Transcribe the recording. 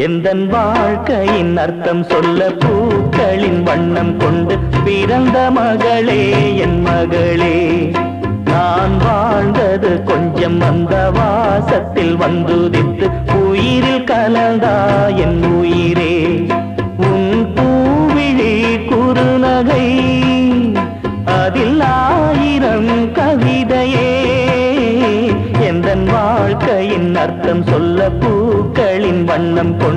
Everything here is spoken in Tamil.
எந்தன் வாழ்க்கையின் அர்த்தம் சொல்ல பூக்களின் வண்ணம் கொண்டு பிறந்த மகளே என் மகளே. நான் வாழ்ந்தது கொஞ்சம் அந்த வாசத்தில் வந்துதித்து உயிரில் கலந்தா என் உயிரே. உன் பூவிழி குறுநகை அதில் 1000 கவிதையே. எந்தன் வாழ்க்கையின் அர்த்தம் சொல்ல பூக்களின் வண்ணம் கொண்டு